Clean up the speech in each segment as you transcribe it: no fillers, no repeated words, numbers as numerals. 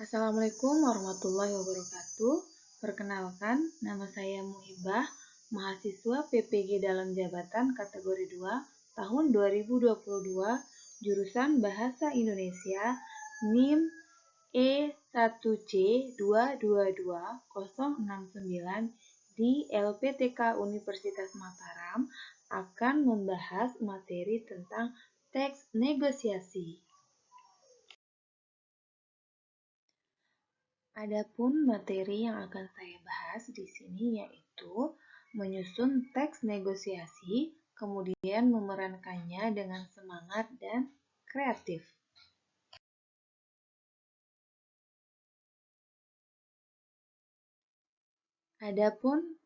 Assalamualaikum warahmatullahi wabarakatuh. Perkenalkan, nama saya Muhibah, mahasiswa PPG dalam jabatan kategori 2 tahun 2022, jurusan Bahasa Indonesia, NIM E1C222069 di LPTK Universitas Mataram akan membahas materi tentang teks negosiasi. Adapun materi yang akan saya bahas di sini yaitu menyusun teks negosiasi, kemudian memerankannya dengan semangat dan kreatif. Adapun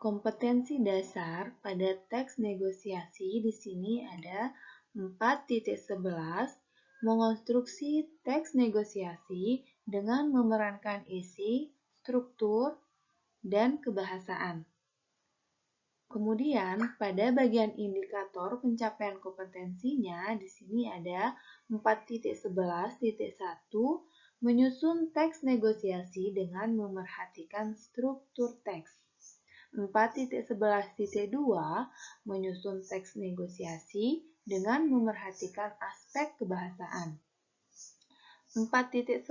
kompetensi dasar pada teks negosiasi di sini ada 4.11, mengonstruksi teks negosiasi dengan memerankan isi, struktur, dan kebahasaan. Kemudian, pada bagian indikator pencapaian kompetensinya, di sini ada 4.11.1, menyusun teks negosiasi dengan memerhatikan struktur teks. 4.11.2, menyusun teks negosiasi dengan memerhatikan aspek kebahasaan. 4.11.3,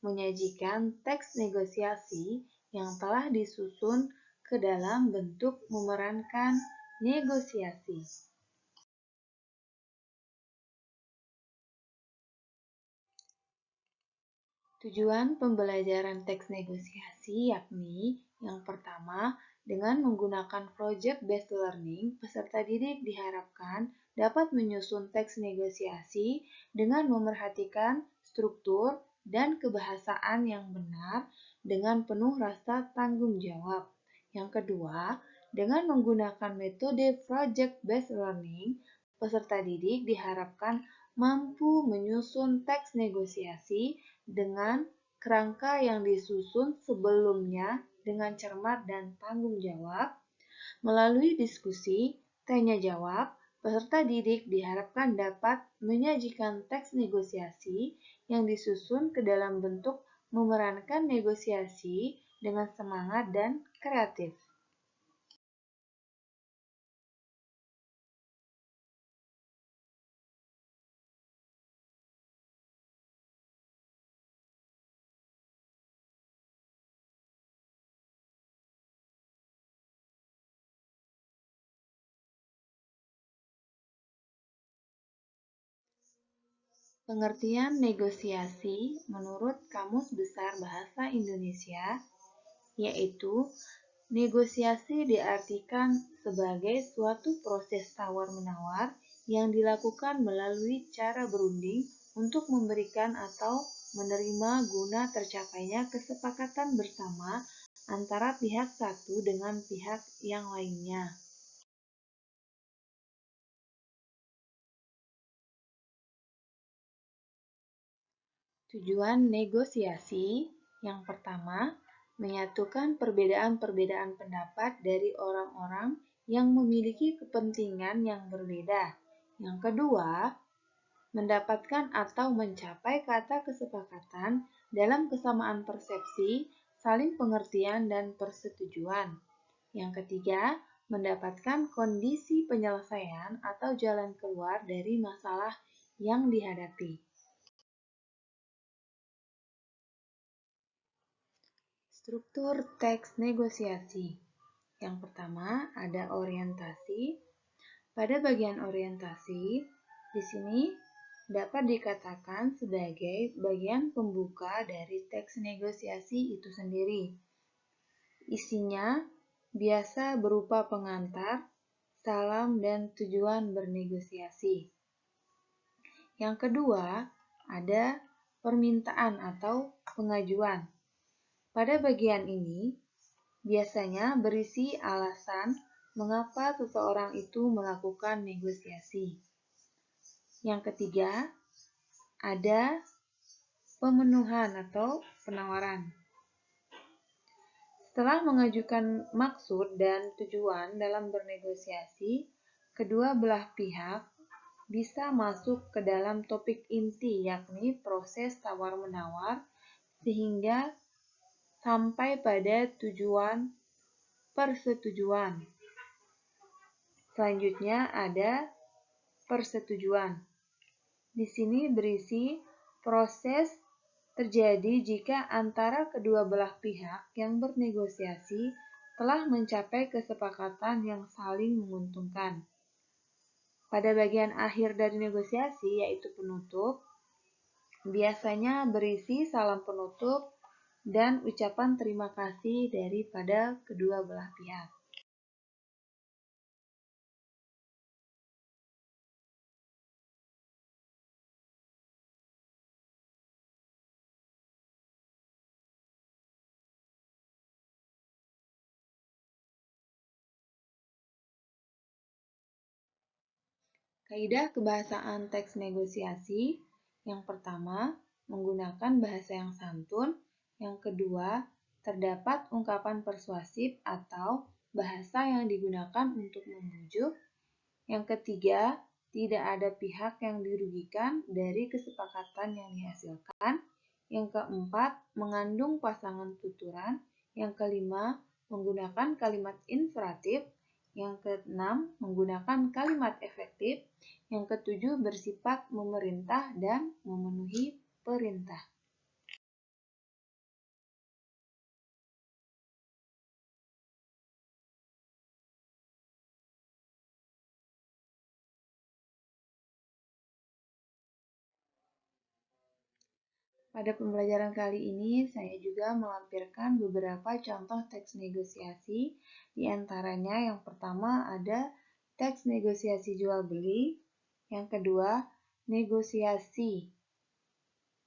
menyajikan teks negosiasi yang telah disusun ke dalam bentuk memerankan negosiasi. Tujuan pembelajaran teks negosiasi yakni yang pertama, dengan menggunakan project-based learning, peserta didik diharapkan dapat menyusun teks negosiasi dengan memerhatikan struktur dan kebahasaan yang benar dengan penuh rasa tanggung jawab. Yang kedua, dengan menggunakan metode project-based learning, peserta didik diharapkan mampu menyusun teks negosiasi dengan kerangka yang disusun sebelumnya dengan cermat dan tanggung jawab. Melalui diskusi, tanya jawab, peserta didik diharapkan dapat menyajikan teks negosiasi yang disusun ke dalam bentuk memerankan negosiasi dengan semangat dan kreatif. Pengertian negosiasi menurut Kamus Besar Bahasa Indonesia yaitu negosiasi diartikan sebagai suatu proses tawar-menawar yang dilakukan melalui cara berunding untuk memberikan atau menerima guna tercapainya kesepakatan bersama antara pihak satu dengan pihak yang lainnya. Tujuan negosiasi yang pertama, menyatukan perbedaan-perbedaan pendapat dari orang-orang yang memiliki kepentingan yang berbeda. Yang kedua, mendapatkan atau mencapai kata kesepakatan dalam kesamaan persepsi, saling pengertian, dan persetujuan. Yang ketiga, mendapatkan kondisi penyelesaian atau jalan keluar dari masalah yang dihadapi. Struktur teks negosiasi. Yang pertama ada orientasi. Pada bagian orientasi, di sini dapat dikatakan sebagai bagian pembuka dari teks negosiasi itu sendiri. Isinya biasa berupa pengantar, salam, dan tujuan bernegosiasi. Yang kedua, ada permintaan atau pengajuan. Pada bagian ini, biasanya berisi alasan mengapa seseorang itu melakukan negosiasi. Yang ketiga, ada pemenuhan atau penawaran. Setelah mengajukan maksud dan tujuan dalam bernegosiasi, kedua belah pihak bisa masuk ke dalam topik inti, yakni proses tawar-menawar, sehingga sampai pada tujuan persetujuan. Selanjutnya ada persetujuan. Di sini berisi proses terjadi jika antara kedua belah pihak yang bernegosiasi telah mencapai kesepakatan yang saling menguntungkan. Pada bagian akhir dari negosiasi, yaitu penutup, biasanya berisi salam penutup dan ucapan terima kasih daripada kedua belah pihak. Kaidah kebahasaan teks negosiasi. Yang pertama, menggunakan bahasa yang santun. Yang kedua, terdapat ungkapan persuasif atau bahasa yang digunakan untuk membujuk. Yang ketiga, tidak ada pihak yang dirugikan dari kesepakatan yang dihasilkan. Yang keempat, mengandung pasangan tuturan. Yang kelima, menggunakan kalimat inferatif. Yang keenam, menggunakan kalimat efektif. Yang ketujuh, bersifat memerintah dan memenuhi perintah. Pada pembelajaran kali ini, saya juga melampirkan beberapa contoh teks negosiasi. Di antaranya yang pertama ada teks negosiasi jual beli, yang kedua negosiasi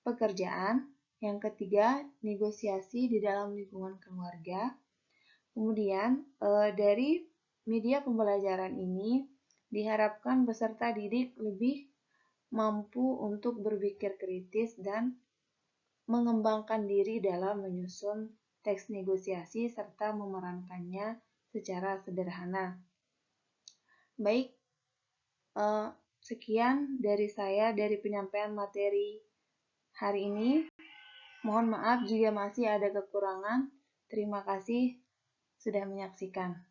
pekerjaan, yang ketiga negosiasi di dalam lingkungan keluarga. Kemudian dari media pembelajaran ini diharapkan peserta didik lebih mampu untuk berpikir kritis dan mengembangkan diri dalam menyusun teks negosiasi serta memerankannya secara sederhana. Baik, sekian dari saya dari penyampaian materi hari ini. Mohon maaf jika masih ada kekurangan. Terima kasih sudah menyaksikan.